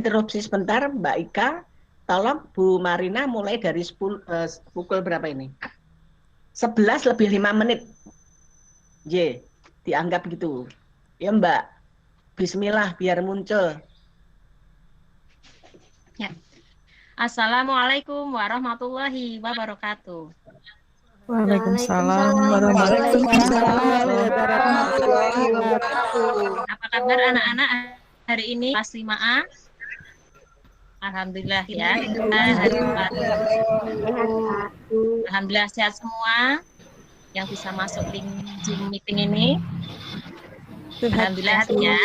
interupsi sebentar, Mbak Ika. Tolong Bu Marina mulai dari pukul berapa ini? 11 lebih 5 menit. Dianggap gitu. Ya Mbak, bismillah biar muncul. Ya. Assalamualaikum warahmatullahi wabarakatuh. Waalaikumsalam warahmatullahi wabarakatuh. Apa kabar anak-anak hari ini kelas 5A? Alhamdulillah ya, kita hari Alhamdulillah sehat semua yang bisa masuk link Zoom meeting ini. Alhamdulillah ya.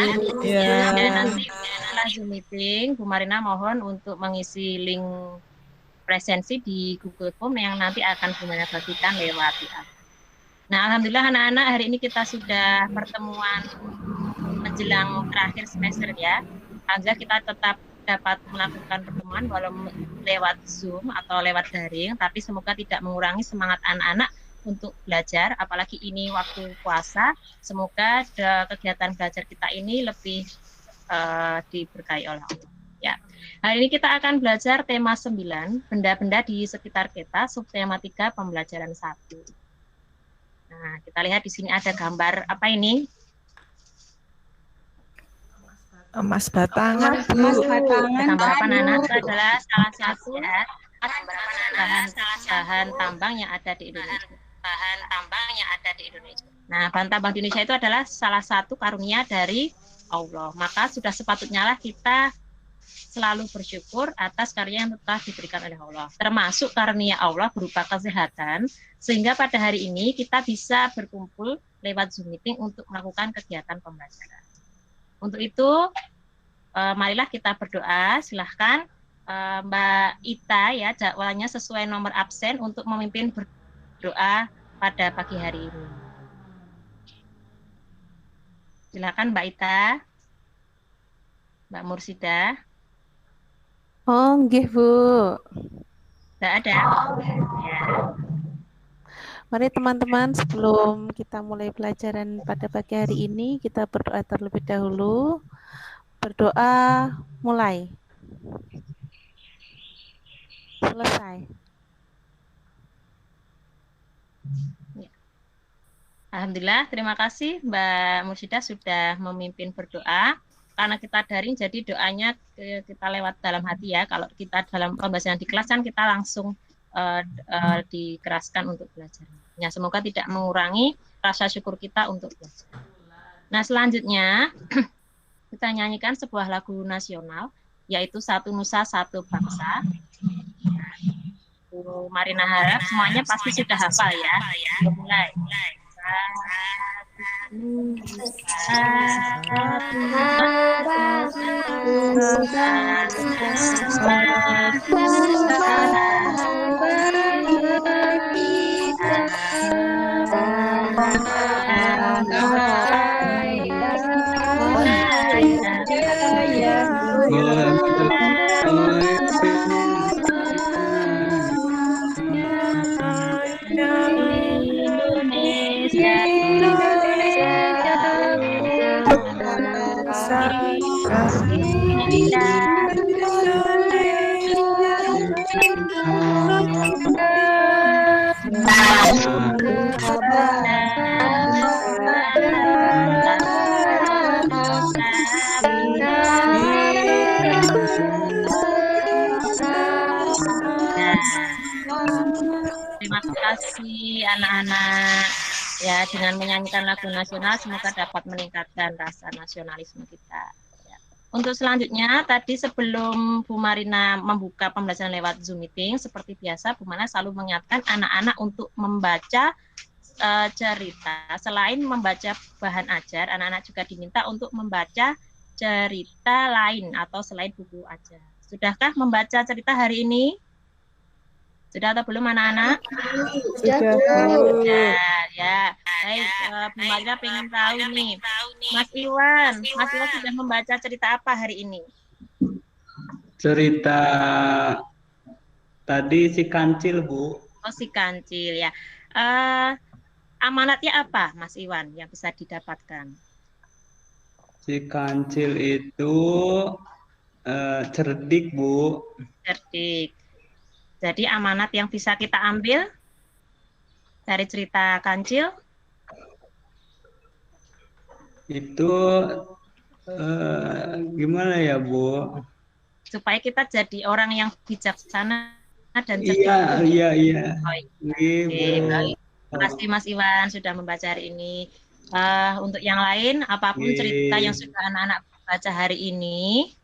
Dan nanti setelah Zoom meeting, Bu Marina mohon untuk mengisi link presensi di Google Form yang nanti akan Bu Marina bagikan lewat WA. Nah, alhamdulillah anak-anak hari ini kita sudah pertemuan menjelang terakhir semester ya. Alhamdulillah kita tetap dapat melakukan pertemuan walau lewat Zoom atau lewat daring, tapi semoga tidak mengurangi semangat anak-anak untuk belajar, apalagi ini waktu puasa. Semoga kegiatan belajar kita ini lebih diberkahi oleh Allah. Ya. Hari ini kita akan belajar tema 9, benda-benda di sekitar kita, subtema 3, pembelajaran 1. Nah, kita lihat di sini ada gambar apa ini? Emas batangan, emas batangan. Gambar apa, Nana? Itu adalah salah satu bahan tambang yang ada di Indonesia. Nah, bahan tambang di Indonesia itu adalah salah satu karunia dari Allah. Maka sudah sepatutnya lah kita selalu bersyukur atas karya yang telah diberikan oleh Allah. Termasuk karunia Allah berupa kesehatan, sehingga pada hari ini kita bisa berkumpul lewat Zoom meeting untuk melakukan kegiatan pembelajaran. Untuk itu, marilah kita berdoa. Silahkan Mbak Ita ya, jadwalnya sesuai nomor absen untuk memimpin berdoa pada pagi hari ini. Silakan Mbak Ita. Mbak Mursida. Oh, nggih, Bu. Tidak ada. Ya. Mari teman-teman, sebelum kita mulai pelajaran pada pagi hari ini, kita berdoa terlebih dahulu. Berdoa mulai. Selesai. Ya. Alhamdulillah, terima kasih Mbak Mursida sudah memimpin berdoa. Karena kita daring, jadi doanya kita lewat dalam hati ya. Kalau kita dalam pembahasan di kelas kan kita langsung dikeraskan untuk belajar. Ya, semoga tidak mengurangi rasa syukur kita untuk belajar. Nah, selanjutnya kita nyanyikan sebuah lagu nasional, yaitu Satu Nusa Satu Bangsa. Bu Marina harap semuanya pasti sudah hafal ya. Mulai. Terima kasih anak-anak. Ya, dengan menyanyikan lagu nasional semoga dapat meningkatkan rasa nasionalisme kita. Ya. Untuk selanjutnya, tadi sebelum Bu Marina membuka pembelajaran lewat Zoom meeting, seperti biasa Bu Marina selalu mengingatkan anak-anak untuk membaca cerita. Selain membaca bahan ajar, anak-anak juga diminta untuk membaca cerita lain atau selain buku ajar. Sudahkah membaca cerita hari ini? Sudah atau belum anak-anak? Sudah. Ya. Baik, Bu Marina pengen tahu nih. Mas Iwan sudah membaca cerita apa hari ini? Cerita tadi si kancil, Bu. Oh, si kancil ya. Amanatnya apa, Mas Iwan, yang bisa didapatkan? Si kancil itu cerdik, Bu. Cerdik. Jadi amanat yang bisa kita ambil dari cerita Kancil Itu gimana ya, Bu? supaya kita jadi orang yang bijaksana dan Iya, cerdik itu iya, iya. oh, iya. Iya, Oke, Bu. baik. Terima kasih Mas Iwan sudah membaca hari ini. Untuk yang lain, apapun cerita yang Iya. sudah anak-anak baca hari ini,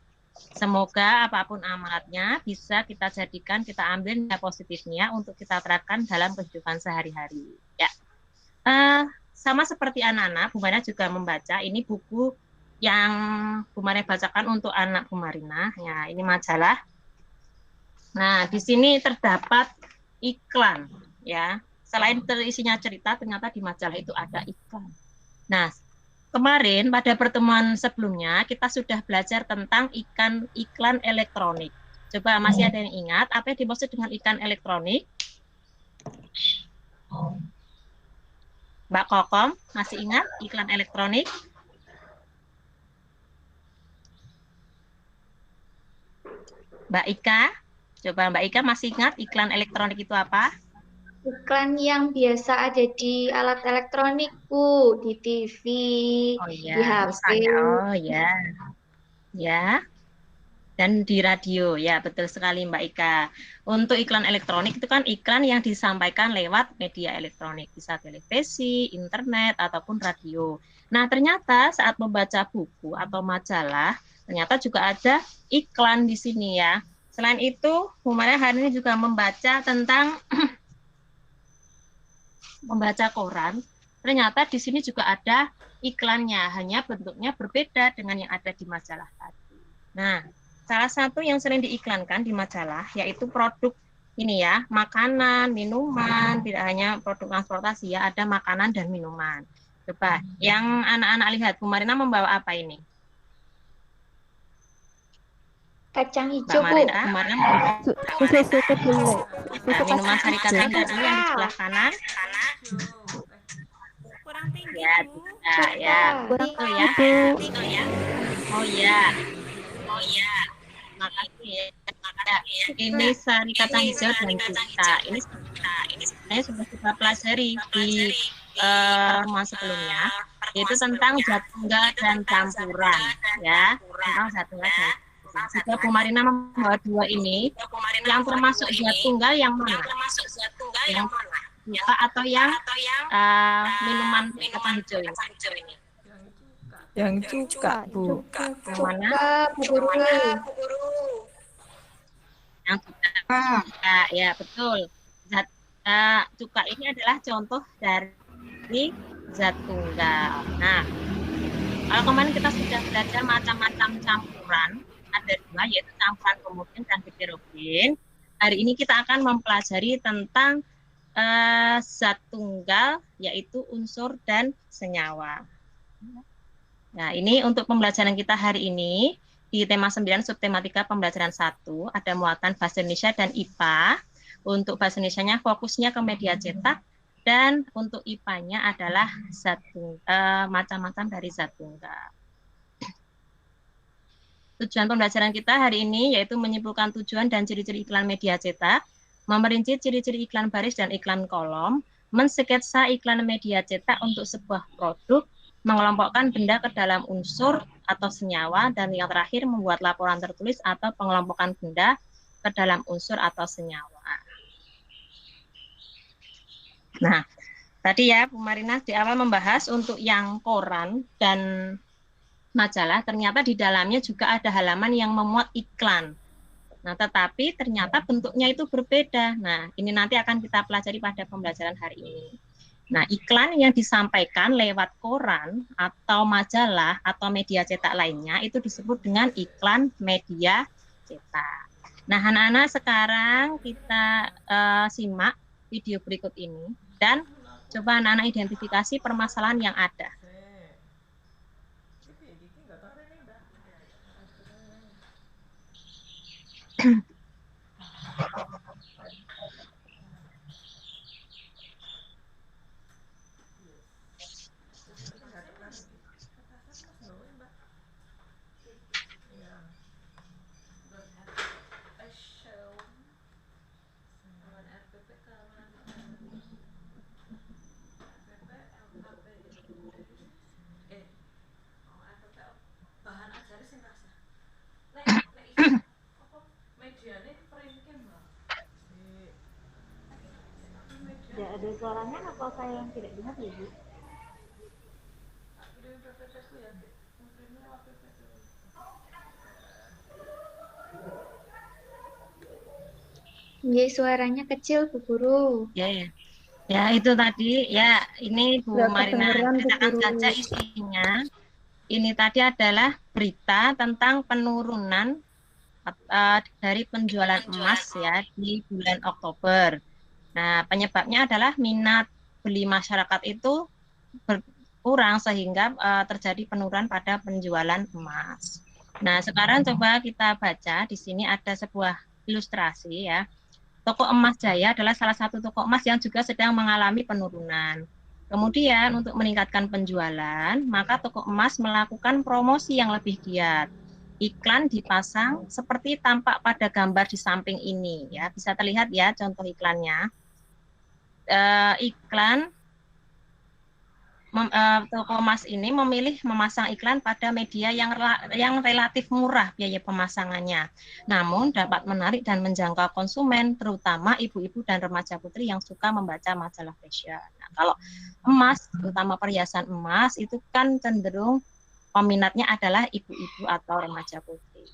semoga apapun amanatnya bisa kita jadikan, kita ambil nilai positifnya untuk kita terapkan dalam kehidupan sehari-hari. Ya, sama seperti anak-anak, Bu Marina juga membaca. Ini buku yang Bu Marina bacakan untuk anak Bu Marina. Ya, ini majalah. Nah, di sini terdapat iklan, ya. Selain terisinya cerita, ternyata di majalah itu ada iklan. Nah, kemarin pada pertemuan sebelumnya kita sudah belajar tentang iklan elektronik. Coba masih ada yang ingat apa yang dimaksud dengan iklan elektronik? Mbak Kokom, masih ingat iklan elektronik? Mbak Ika, coba Mbak Ika masih ingat iklan elektronik itu apa? Iklan yang biasa ada di alat elektronik, Bu, di TV, Oh iya, di HP. misalnya, oh ya, ya. Dan di radio, ya betul sekali Mbak Ika. Untuk iklan elektronik itu kan iklan yang disampaikan lewat media elektronik, bisa televisi, internet, ataupun radio. Nah ternyata saat membaca buku atau majalah, ternyata juga ada iklan di sini ya. Selain itu, Bu Maria hari ini juga membaca tentang membaca koran. Ternyata di sini juga ada iklannya, hanya bentuknya berbeda dengan yang ada di majalah tadi. Nah, salah satu yang sering diiklankan di majalah yaitu produk ini ya, makanan, minuman, tidak hanya produk transportasi ya, ada makanan dan minuman. Coba, yang anak-anak lihat, Bu Marina membawa apa ini? Kacang hijau, Mbak Bu. Marina, Bu Marina membawa Susu kedelai. Susu minuman sari kacang hijau. hijau yang di sebelah kanan. Kurang tinggi, Ya, Bu. tidak ya, betul ya. Ibu. Oh ya, makasih ya. Ini sari kacang hijau dan cuka. Ini sebenarnya sudah kita pelajari di pertemuan sebelumnya, yaitu tentang zat tunggal dan campuran, ya, tentang zat tunggal dan jika Bu Marina membawa dua ini, yang termasuk zat tunggal yang mana? Yang cuka atau yang minuman kacang hijau ini? Yang cuka, Bu. Yang mana? Bu Guru. Yang cuka, ya betul. Zat cuka ini adalah contoh dari zat tunggal. Nah, kalau kemarin kita sudah belajar macam-macam campuran, ada dua yaitu campuran homogen dan heterogen. Hari ini kita akan mempelajari tentang zat tunggal yaitu unsur dan senyawa. Nah, ini untuk pembelajaran kita hari ini di tema 9 subtematika pembelajaran 1 ada muatan bahasa Indonesia dan IPA. Untuk bahasa Indonesianya fokusnya ke media cetak dan untuk IPA-nya adalah macam-macam dari zat tunggal. Tujuan pembelajaran kita hari ini yaitu menyimpulkan tujuan dan ciri-ciri iklan media cetak, memerinci ciri-ciri iklan baris dan iklan kolom, mensketsa iklan media cetak untuk sebuah produk, mengelompokkan benda ke dalam unsur atau senyawa, dan yang terakhir membuat laporan tertulis atau pengelompokan benda ke dalam unsur atau senyawa. Nah, tadi ya Bu Marina di awal membahas untuk yang koran dan majalah, ternyata di dalamnya juga ada halaman yang memuat iklan. Nah, tetapi ternyata bentuknya itu berbeda. Nah, ini nanti akan kita pelajari pada pembelajaran hari ini. Nah, iklan yang disampaikan lewat koran atau majalah atau media cetak lainnya itu disebut dengan iklan media cetak. Nah, anak-anak sekarang kita simak video berikut ini dan coba anak-anak identifikasi permasalahan yang ada. suaranya apa saya yang tidak dengar ya, Bu? Iya, suaranya kecil, Bu Guru. Ya, ya. Ya, itu tadi. Ya, ini Bu Nggak Marina kedengeran, Bu bacakan Guru. saja isinya. Ini tadi adalah berita tentang penurunan dari penjualan emas ya di bulan Oktober. Nah, penyebabnya adalah minat beli masyarakat itu berkurang sehingga terjadi penurunan pada penjualan emas. Nah, sekarang coba kita baca. Di sini ada sebuah ilustrasi ya. Toko Emas Jaya adalah salah satu toko emas yang juga sedang mengalami penurunan. Kemudian untuk meningkatkan penjualan, maka toko emas melakukan promosi yang lebih giat. Iklan dipasang seperti tampak pada gambar di samping ini ya. Bisa terlihat ya contoh iklannya. Toko emas ini memilih memasang iklan pada media yang relatif murah biaya pemasangannya, namun dapat menarik dan menjangkau konsumen, terutama ibu-ibu dan remaja putri yang suka membaca majalah fashion. Nah, kalau emas, terutama perhiasan emas, itu kan cenderung peminatnya adalah ibu-ibu atau remaja putri.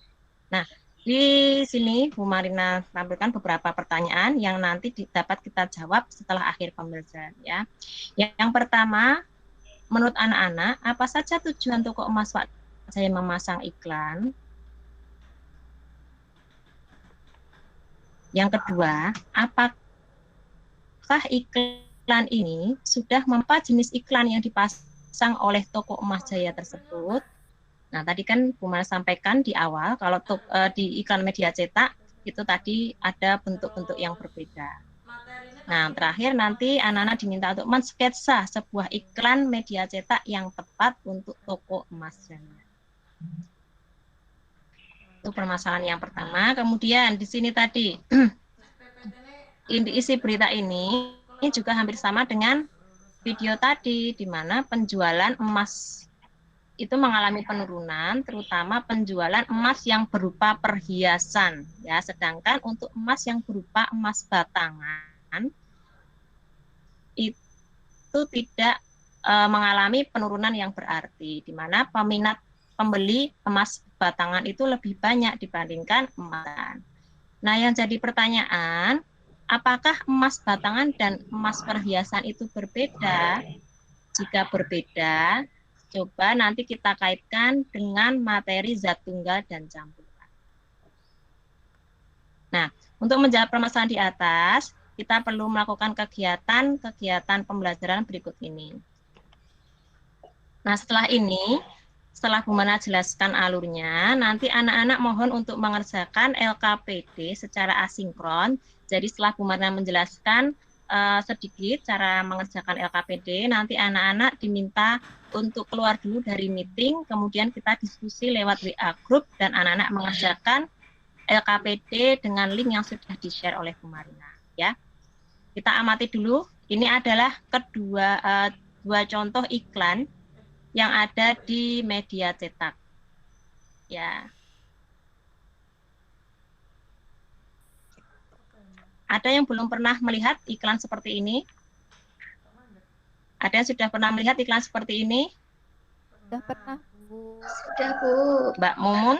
Nah, di sini Bu Marina tampilkan beberapa pertanyaan yang nanti dapat kita jawab setelah akhir pembelajaran ya. Yang pertama, menurut anak-anak, apa saja tujuan toko emas Pak Jaya memasang iklan? Yang kedua, apakah iklan ini sudah memapa jenis iklan yang dipasang oleh toko emas Jaya tersebut? Nah, tadi kan Bu Marina sampaikan di awal, kalau di iklan media cetak, itu tadi ada bentuk-bentuk yang berbeda. Nah, terakhir nanti anak-anak diminta untuk mensketsa sebuah iklan media cetak yang tepat untuk toko emas Jaya. Itu permasalahan yang pertama. Kemudian di sini tadi isi berita ini juga hampir sama dengan video tadi, di mana penjualan emas itu mengalami penurunan, terutama penjualan emas yang berupa perhiasan, ya. Sedangkan untuk emas yang berupa emas batangan itu tidak mengalami penurunan yang berarti, di mana peminat pembeli emas batangan itu lebih banyak dibandingkan emas. Nah, yang jadi pertanyaan, apakah emas batangan dan emas perhiasan itu berbeda? Jika berbeda, coba nanti kita kaitkan dengan materi zat tunggal dan campuran. Nah, untuk menjawab permasalahan di atas, kita perlu melakukan kegiatan pembelajaran berikut ini. Nah, setelah Bu Marina jelaskan alurnya, nanti anak-anak mohon untuk mengerjakan LKPD secara asinkron. Jadi setelah Bu Marina menjelaskan sedikit cara mengerjakan LKPD, nanti anak-anak diminta untuk keluar dulu dari meeting, kemudian kita diskusi lewat WA group dan anak-anak mengerjakan LKPD dengan link yang sudah di-share oleh Bu Marina, ya. Kita amati dulu, ini adalah dua contoh iklan yang ada di media cetak. Ya. Ada yang belum pernah melihat iklan seperti ini? Ada yang sudah pernah melihat iklan seperti ini? Sudah pernah, Bu. Sudah, Bu. Mbak Mumun?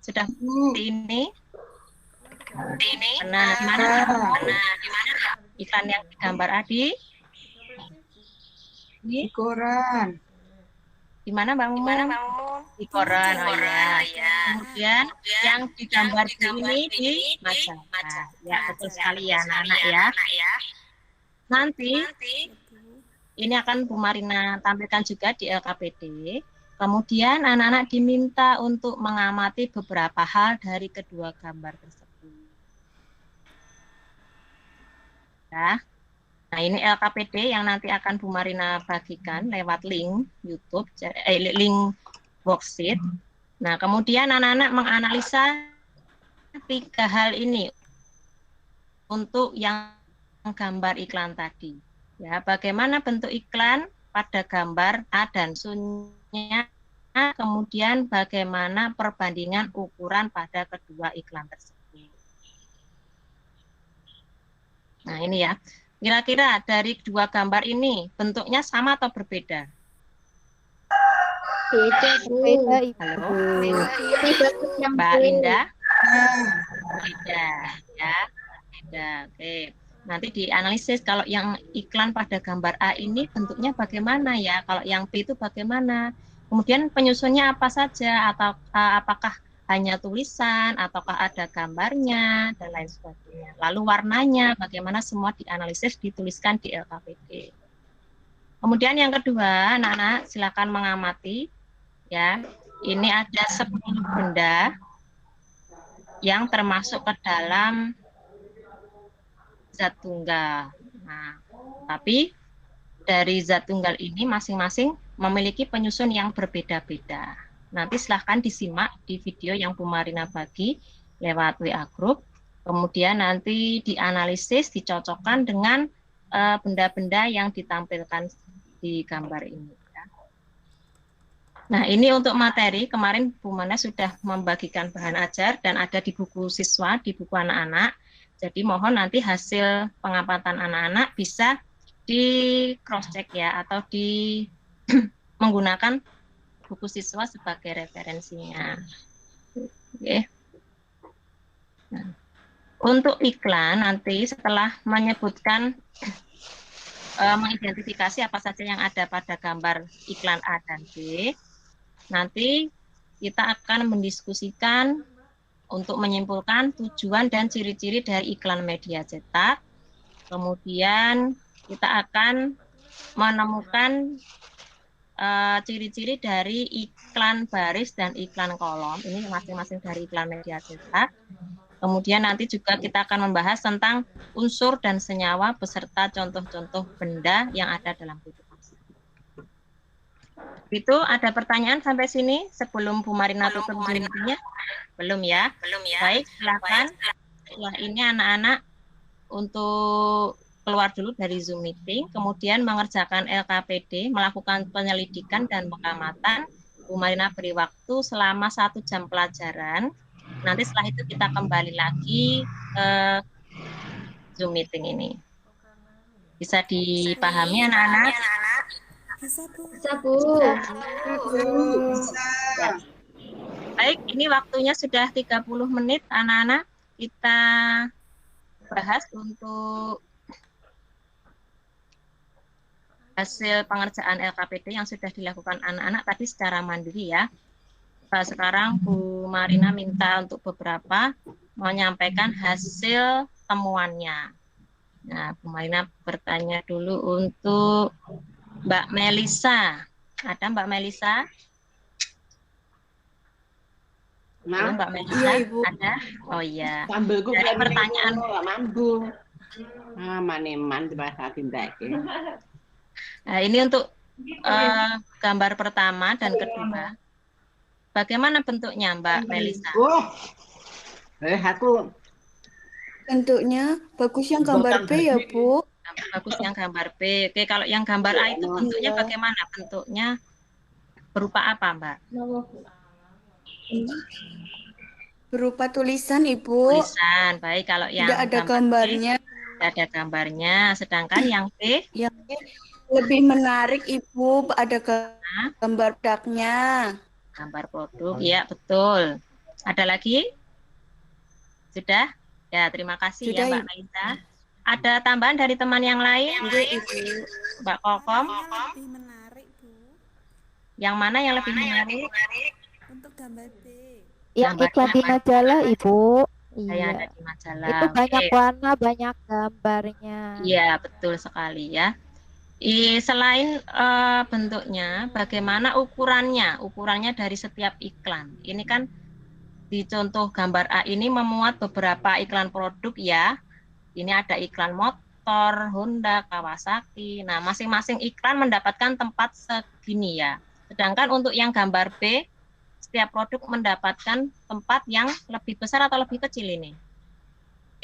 Sudah seperti ini? Nah, di mana iklan yang digambar Adi? Di koran. Di mana Mbak Mumun? Di koran, oh ya. Kemudian yang digambar ini di majalah. Ya, betul sekali ya anak-anak ya. Nanti ini akan Bu Marina tampilkan juga di LKPD. Kemudian anak-anak diminta untuk mengamati beberapa hal dari kedua gambar tersebut. Ya. Nah, ini LKPD yang nanti akan Bu Marina bagikan lewat link YouTube, link worksheet. Nah, kemudian anak-anak menganalisa 3 hal ini untuk yang gambar iklan tadi. Ya, bagaimana bentuk iklan pada gambar A dan Sun-nya, kemudian bagaimana perbandingan ukuran pada kedua iklan tersebut. Nah, ini ya. Kira-kira dari dua gambar ini bentuknya sama atau berbeda? Beda, Bu. Beda, Ibu. Halo, Ini bagus yang Mbak B. Linda? Beda, ya. Beda. Oke. Nanti dianalisis kalau yang iklan pada gambar A ini bentuknya bagaimana ya? Kalau yang B itu bagaimana? Kemudian penyusunnya apa saja? Atau apakah hanya tulisan, ataukah ada gambarnya, dan lain sebagainya. Lalu warnanya, bagaimana semua dianalisis, dituliskan di LKPD. Kemudian yang kedua, anak-anak silakan mengamati. Ya, ini ada 10 benda yang termasuk ke dalam zat tunggal. Nah, tapi dari zat tunggal ini masing-masing memiliki penyusun yang berbeda-beda. Nanti silahkan disimak di video yang Bu Marina bagi lewat WA Group. Kemudian nanti dianalisis, dicocokkan dengan benda-benda yang ditampilkan di gambar ini. Ya. Nah, ini untuk materi. Kemarin Bu Mana sudah membagikan bahan ajar dan ada di buku siswa, di buku anak-anak. Jadi mohon nanti hasil pengamatan anak-anak bisa di cross check ya, atau di menggunakan buku siswa sebagai referensinya. Oke. Nah, untuk iklan nanti setelah menyebutkan mengidentifikasi apa saja yang ada pada gambar iklan A dan B, nanti kita akan mendiskusikan untuk menyimpulkan tujuan dan ciri-ciri dari iklan media cetak. Kemudian kita akan menemukan ciri-ciri dari iklan baris dan iklan kolom. Ini masing-masing dari iklan media cetak. Kemudian nanti juga kita akan membahas tentang unsur dan senyawa beserta contoh-contoh benda yang ada dalam publikasi. Itu ada pertanyaan sampai sini sebelum Bu Marina tutup Zoom-nya? Belum ya? Baik, silakan. Setelah ini anak-anak untuk keluar dulu dari Zoom meeting, kemudian mengerjakan LKPD, melakukan penyelidikan dan pengamatan. Bu Marina beri waktu selama 1 jam pelajaran. Nanti setelah itu kita kembali lagi ke Zoom meeting ini. Bisa dipahami anak-anak? Bisa, Bu. Ya. Baik, ini waktunya sudah 30 menit anak-anak. Kita bahas untuk hasil pengerjaan LKPD yang sudah dilakukan anak-anak tadi secara mandiri ya. Sekarang Bu Marina minta untuk beberapa menyampaikan hasil temuannya. Nah, Bu Marina bertanya dulu untuk Mbak Melisa. Ada Mbak Melisa? Nah, Mbak Melisa? Iya, Ibu. Ada? Oh iya. Sambelku Dari pertanyaan mambu. Ah, maneman dibahasain lagi. Nah, ini untuk gambar pertama dan kedua. Bagaimana bentuknya, Mbak Melisa? Aku Bentuknya bagus yang gambar B ya, Bu. Bagus yang gambar B. Oke, kalau yang gambar A itu bentuknya bagaimana? Bentuknya berupa apa, Mbak? Berupa tulisan, Ibu. Tulisan. Baik, kalau yang Tidak ada gambar gambarnya. B, tidak ada gambarnya. Sedangkan yang B, Yang lebih menarik, Ibu, ada gambar produknya. gambar produk. Ya, betul. Ada lagi? Sudah? Ya, terima kasih Sudah, ya, Mbak Melisa. Ada tambahan dari teman yang lain? Ibu. Mbak Kokom? Lebih menarik, Bu, Yang mana yang lebih menarik? untuk gambar B. Yang Gambar iklan di apa? majalah, Ibu. Yang Iya. ada di majalah. Itu banyak Oke. warna, banyak gambarnya. Iya, betul sekali ya. Selain bentuknya, bagaimana ukurannya? Ukurannya dari setiap iklan. Ini kan di contoh gambar A ini memuat beberapa iklan produk ya. Ini ada iklan motor, Honda, Kawasaki. Nah, masing-masing iklan mendapatkan tempat segini ya. Sedangkan untuk yang gambar B, setiap produk mendapatkan tempat yang lebih besar atau lebih kecil ini?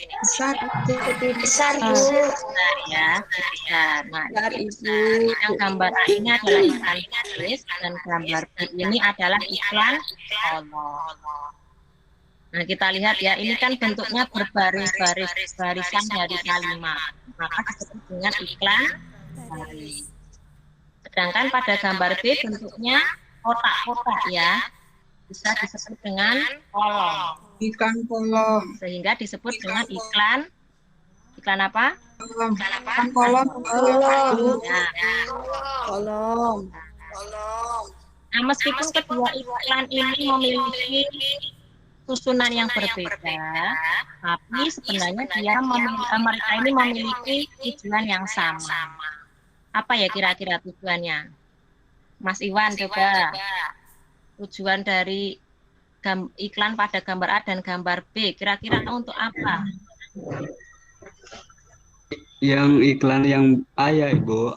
Besar, lebih besar, Bu. Besar ya, besar. Nah, Besar, ini Ibu. besar. Yang gambar A ini adalah iklan tulis dan gambar B ini adalah iklan kolom. Nah, kita lihat ya, ini kan bentuknya berbaris-baris, barisan dari kalimat. Maka disebut dengan iklan baris. Sedangkan pada gambar B bentuknya kotak-kotak ya, bisa disebut dengan kolom. Iklan kolom. Sehingga disebut dengan iklan apa? Kolom. Iklan kolom. Kolom. Ya. Kolom. Nah, meskipun kedua iklan ini memiliki susunan yang berbeda, tapi sebenarnya mereka ini memiliki tujuan yang sama. Apa ya kira-kira tujuannya? Mas Iwan coba. Tujuan dari iklan pada gambar A dan gambar B, kira-kira untuk apa? Yang iklan yang A ya, Ibu.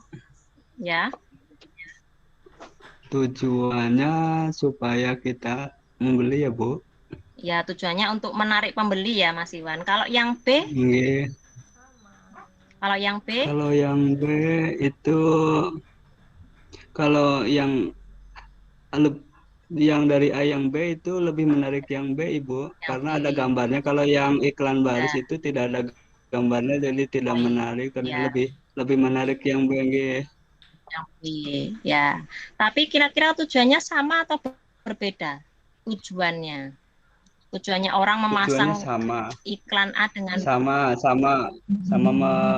Ya. Tujuannya supaya kita membeli ya, Bu. Ya, tujuannya untuk menarik pembeli ya, Mas Iwan. Kalau yang B? Nggih. Kalau yang B? Kalau yang B itu kalau yang dari A yang B itu lebih menarik yang B, Ibu, karena ada gambarnya. Kalau yang iklan baris itu tidak ada gambarnya, jadi tidak menarik, karena lebih menarik yang B. Yang B, ya. Tapi kira-kira tujuannya sama atau berbeda? Tujuannya orang memasang iklan A dengan sama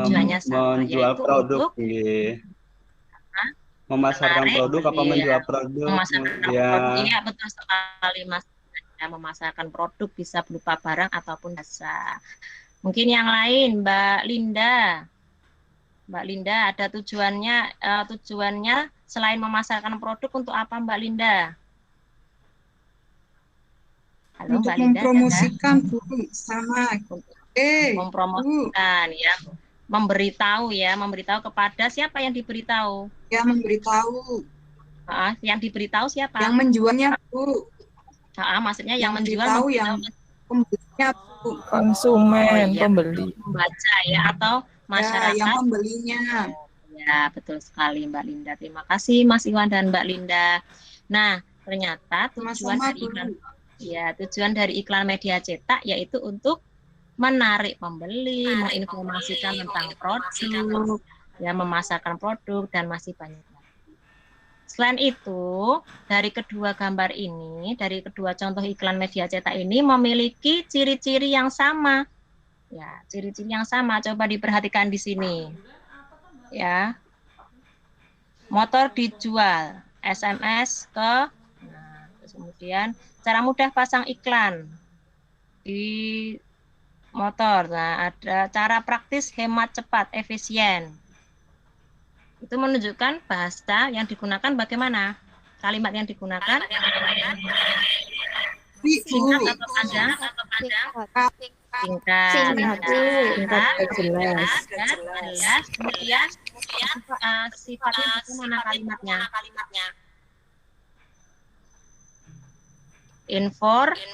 menjual produk, memasarkan produk apa menjual produk? Memasarkan produk, iya betul sekali Mas. Ya, memasarkan produk bisa berupa barang ataupun jasa. Mungkin yang lain, Mbak Linda. Mbak Linda, ada tujuannya selain memasarkan produk untuk apa Mbak Linda? Halo, Untuk Mbak Linda, mempromosikan Bu, sama. Mempromosikan ya. Memberitahu kepada siapa yang diberitahu? Ya, memberitahu. Yang diberitahu siapa? Yang menjualnya, Bu. Maksudnya yang menjual yang pembelinya, Bu. Konsumen, pembeli. Membaca ya, atau masyarakat. Ya, yang pembelinya. Ya, betul sekali Mbak Linda. Terima kasih Mas Iwan dan Mbak Linda. Nah, ternyata tujuan dari iklan media cetak yaitu untuk menarik pembeli, menginformasikan tentang produk, ya, memasarkan produk, dan masih banyak lagi. Selain itu, dari kedua gambar ini, dari kedua contoh iklan media cetak ini memiliki ciri-ciri yang sama. Ya, ciri-ciri yang sama. Coba diperhatikan di sini. Ya. Motor dijual, SMS ke, kemudian cara mudah pasang iklan di motor. Nah, ada cara praktis hemat cepat, efisien. Itu menunjukkan bahasa yang digunakan bagaimana? Kalimat yang digunakan singkat atau panjang? Singkat, jelas. Kemudian sifatnya bagaimana kalimatnya? Informatif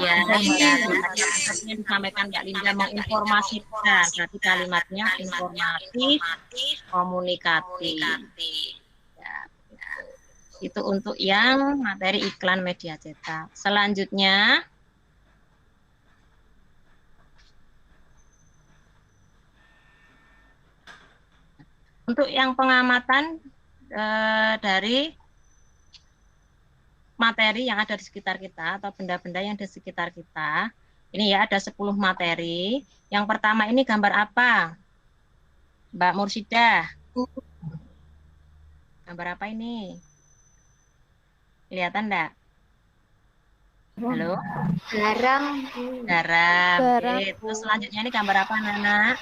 ya, yang disampaikan Mbak Linda menginformasikan, berarti kalimatnya informatif, komunikatif. Ya, itu untuk yang materi iklan media cetak. Selanjutnya, untuk yang pengamatan dari materi yang ada di sekitar kita atau benda-benda yang ada di sekitar kita. Ini ya ada 10 materi. Yang pertama ini gambar apa? Mbak Mursidah. Gambar apa ini? Kelihatan enggak? Halo? Garam. Garam. Oke. Terus selanjutnya ini gambar apa, Nana?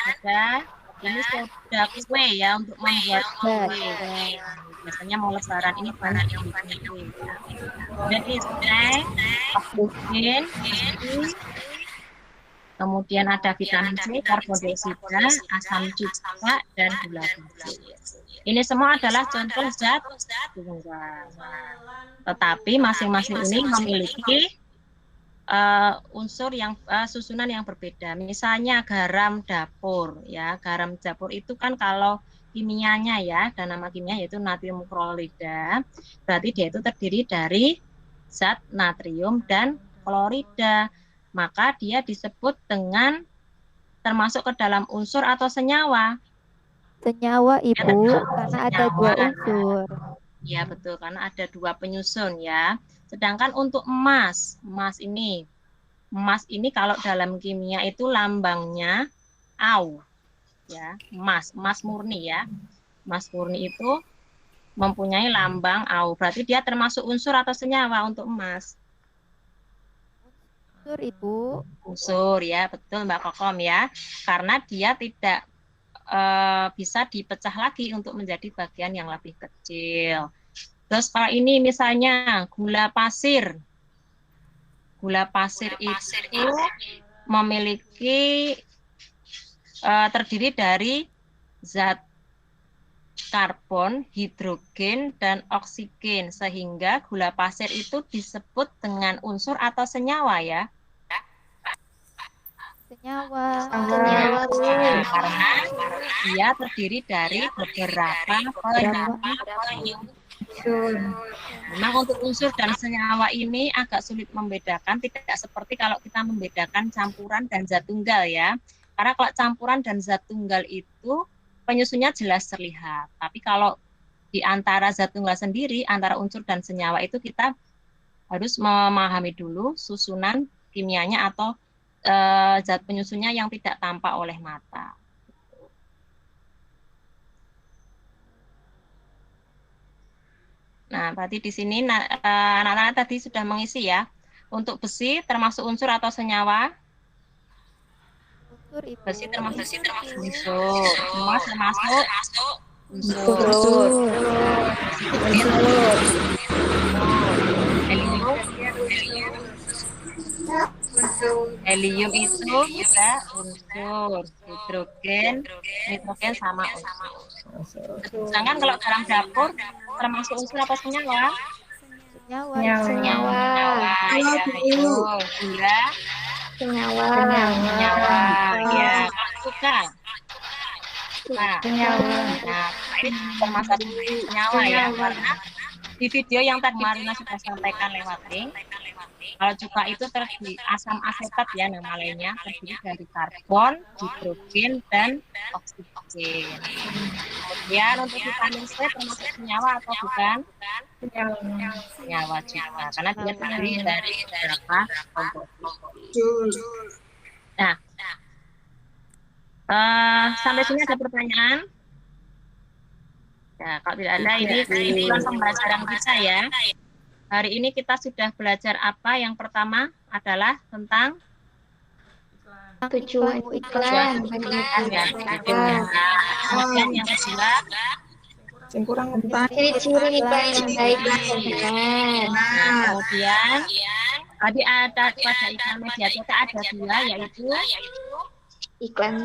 Ada. Ini sudah kue ya untuk membuat kue. Biasanya mau lebaran ini banyak yang bikin kue. Jadi mungkin kemudian ada vitamin C, karbodioksida, asam cuka, dan gula biji. Ini semua adalah contoh zat tunggal. Tetapi masing-masing ini memiliki unsur yang susunan yang berbeda. Misalnya garam dapur ya, garam dapur itu kan kalau kimianya ya, dan nama kimia yaitu natrium klorida. Berarti dia itu terdiri dari zat natrium dan klorida. Maka dia disebut dengan termasuk ke dalam unsur atau senyawa. Senyawa, Ibu, karena ada dua Senyawa. unsur. Ya betul, karena ada dua penyusun ya. Sedangkan untuk emas ini kalau dalam kimia itu lambangnya Au. Ya, emas murni ya. Emas murni itu mempunyai lambang Au. Berarti dia termasuk unsur atau senyawa untuk emas. Unsur, Ibu. Unsur ya, betul Mbak Kokom ya. Karena dia tidak bisa dipecah lagi untuk menjadi bagian yang lebih kecil. Terus kalau ini misalnya gula pasir. Gula pasir itu memiliki terdiri dari zat karbon, hidrogen, dan oksigen. Sehingga gula pasir itu disebut dengan unsur atau senyawa ya. Senyawa. Karena dia terdiri dari beberapa penyusun. Memang untuk unsur dan senyawa ini agak sulit membedakan, tidak seperti kalau kita membedakan campuran dan zat tunggal ya. Karena kalau campuran dan zat tunggal itu penyusunnya jelas terlihat. Tapi kalau di antara zat tunggal sendiri, antara unsur dan senyawa itu kita harus memahami dulu susunan kimianya atau zat penyusunnya yang tidak tampak oleh mata. Nah, berarti di sini anak-anak tadi sudah mengisi ya. Untuk besi termasuk unsur atau senyawa? Unsur, Ibu. Besi termasuk unsur. Emas termasuk unsur. Helium itu juga unsur. Hidrogen, nitrogen sama unsur. Sedangkan kalau dalam dapur termasuk unsur apa senyawa? Senyawa. Ya, betul. Gula. Senyawa. Ya, suka. Nah, ini termasuk senyawa ya, karena di video yang tadi Marina sudah sampaikan lewat link. Kalau cuka itu terdiri asam asetat ya nama lainnya, terdiri dari karbon, hidrogen, dan oksigen. Kemudian untuk vitamin C termasuk senyawa atau bukan? Senyawa juga, karena dia terdiri dari beberapa komposisi. Nah, sampai sini ada pertanyaan? Ya, kalau tidak ada, ini kesimpulan pembelajaran kita ya. Hari ini kita sudah belajar apa? Yang pertama adalah tentang Tujuan iklan. Kemudian yang kedua, Ciri-ciri iklan yang baik dan benar. kemudian tadi ada pada iklan media cetak ada dua, yaitu Iklan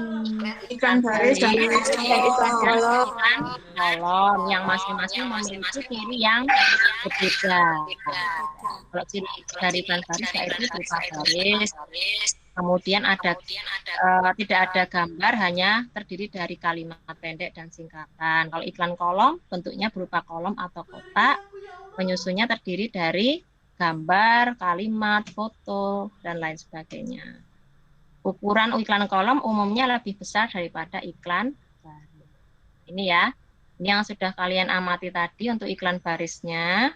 baris dan iklan kolom yang masing-masing memiliki ciri yang berbeda. Kalau ciri dari iklan baris yaitu berupa baris, kemudian ada tidak ada gambar, hanya terdiri dari kalimat pendek dan singkatan. Kalau iklan kolom bentuknya berupa kolom atau kotak, penyusunnya terdiri dari gambar, kalimat, foto, dan lain sebagainya. Ukuran iklan kolom umumnya lebih besar daripada iklan baris. Ini ya, ini yang sudah kalian amati tadi untuk iklan barisnya.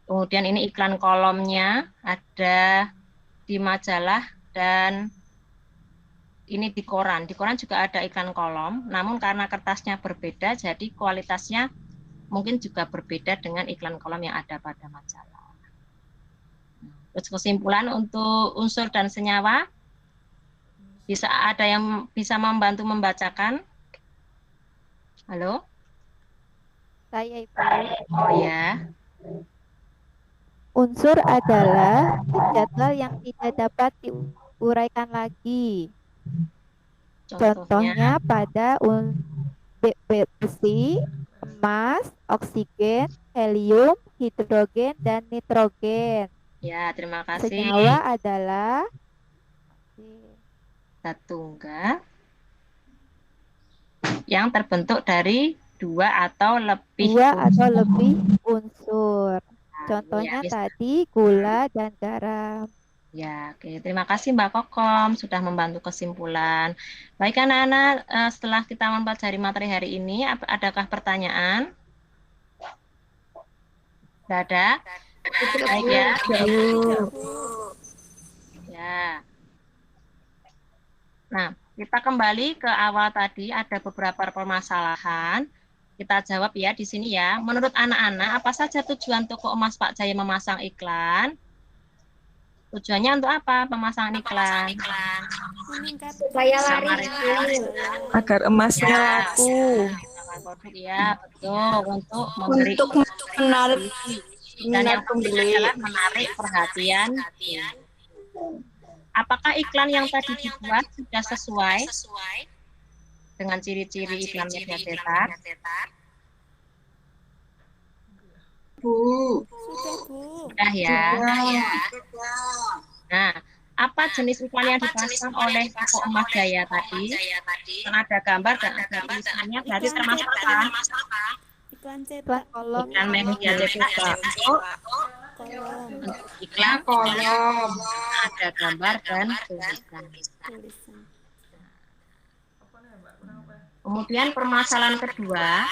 Kemudian ini iklan kolomnya ada di majalah dan ini di koran. Di koran juga ada iklan kolom, namun karena kertasnya berbeda, jadi kualitasnya mungkin juga berbeda dengan iklan kolom yang ada pada majalah. Terus kesimpulan untuk unsur dan senyawa. Bisa ada yang bisa membantu membacakan? Halo? Saya, Ibu. Oh ya. Unsur adalah jadwal yang tidak dapat diuraikan lagi. Contohnya pada besi, emas, oksigen, helium, hidrogen, dan nitrogen. Ya, terima kasih. Senyawa adalah zat tunggal yang terbentuk dari 2 atau lebih unsur. Contohnya tadi gula dan garam. Ya, oke. Terima kasih Mbak Kokom sudah membantu kesimpulan. Baik anak-anak, setelah kita mempelajari materi hari ini, adakah pertanyaan? Tidak ada? Baik ya. Ya. Nah, kita kembali ke awal tadi, ada beberapa permasalahan. Kita jawab ya di sini ya. Menurut anak-anak, apa saja tujuan toko emas Pak Jaya memasang iklan? Tujuannya untuk apa pemasangan iklan? Supaya laris. Agar emasnya laku. Ya, betul. Untuk memberi menarik dan yang penting adalah menarik perhatian. Apakah iklan yang tadi dibuat sudah sesuai dengan ciri-ciri iklan media cetak? Bu. Sudah ya. Nah, apa jenis iklan yang dipasang oleh toko emas Jaya tadi? Kan ada gambar dan ada tulisannya, berarti termasuk apa? Iklan cetak. Iklan media cetak untuk iklan kolom, ada gambar dan tulisan. Kemudian permasalahan kedua,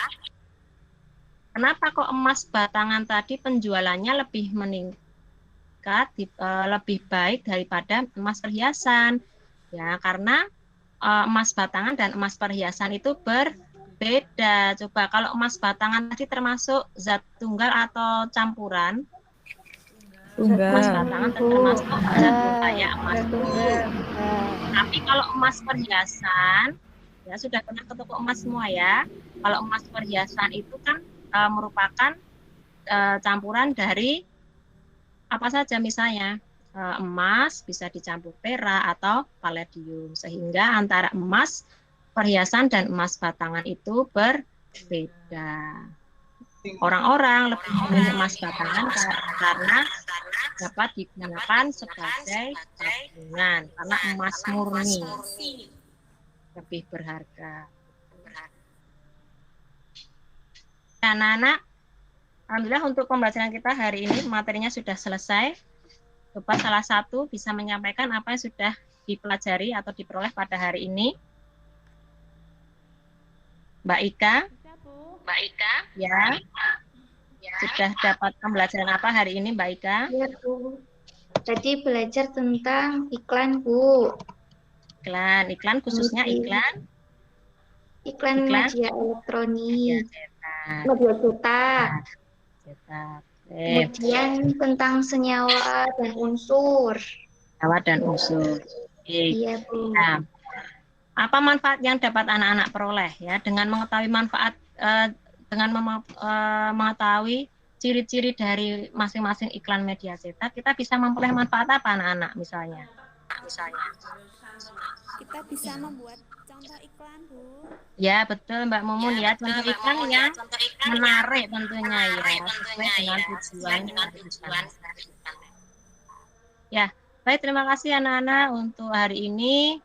kenapa kok emas batangan tadi penjualannya lebih meningkat, lebih baik daripada emas perhiasan? Ya, karena emas batangan dan emas perhiasan itu berbeda. Coba kalau emas batangan tadi termasuk zat tunggal atau campuran? Emas batangan termasuk zat kayak emas tunggal. Tapi kalau emas perhiasan, ya sudah pernah ke toko emas semua ya. Kalau emas perhiasan itu kan merupakan campuran dari apa saja, misalnya emas bisa dicampur perak atau palladium, sehingga antara emas perhiasan dan emas batangan itu berbeda. Orang-orang lebih memilih emas batangan karena dapat digunakan sebagai tabungan, karena emas murni lebih berharga. Anak-anak, alhamdulillah untuk pembelajaran kita hari ini materinya sudah selesai. Coba salah satu bisa menyampaikan apa yang sudah dipelajari atau diperoleh pada hari ini. Mbak Ika? Mbak Ika? Ya. Sudah dapat pembelajaran apa hari ini Mbak Ika? Ya, Bu. Tadi belajar tentang iklan, Bu. Iklan khususnya iklan media elektronik, media cetak. Kemudian tentang senyawa dan unsur. Iya, Bu. Nah, apa manfaat yang dapat anak-anak peroleh ya dengan mengetahui manfaat dengan mengetahui ciri-ciri dari masing-masing iklan media cetak, kita bisa memperoleh manfaat apa anak-anak misalnya? Kita bisa membuat contoh iklan, Bu. Ya, betul Mbak Mumun ya, contoh iklan yang menarik tentunya ya, sesuai dengan tujuan. Ya, baik, terima kasih anak-anak untuk hari ini.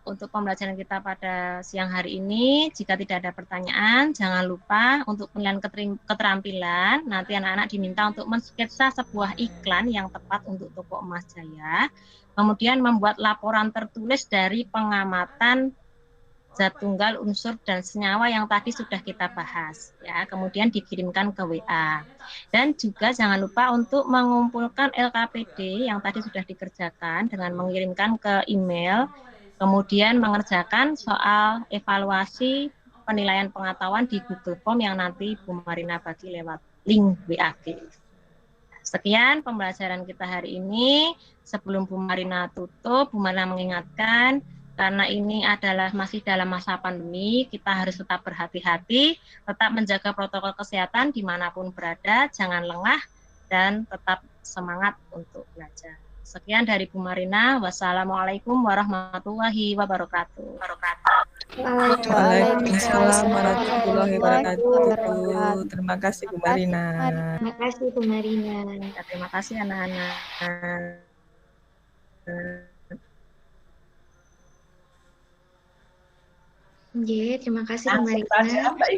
Untuk pembelajaran kita pada siang hari ini, jika tidak ada pertanyaan, jangan lupa untuk penilaian keterampilan, nanti anak-anak diminta untuk mensketsa sebuah iklan yang tepat untuk toko emas Jaya, kemudian membuat laporan tertulis dari pengamatan zat tunggal, unsur, dan senyawa yang tadi sudah kita bahas, ya, kemudian dikirimkan ke WA. Dan juga jangan lupa untuk mengumpulkan LKPD yang tadi sudah dikerjakan dengan mengirimkan ke email, kemudian mengerjakan soal evaluasi penilaian pengetahuan di Google Form yang nanti Bu Marina bagi lewat link WA-G. Sekian pembelajaran kita hari ini. Sebelum Bu Marina tutup, Bu Marina mengingatkan, karena ini adalah masih dalam masa pandemi, kita harus tetap berhati-hati, tetap menjaga protokol kesehatan dimanapun berada, jangan lengah, dan tetap semangat untuk belajar. Sekian dari Bu Marina. Wassalamualaikum warahmatullahi wabarakatuh. Waalaikumsalam warahmatullahi wabarakatuh. Terima kasih Bu Marina. Terima kasih Bu Marina. Terima kasih anak-anak. Nggih, terima kasih Bu Langsung Marina. saja Mbak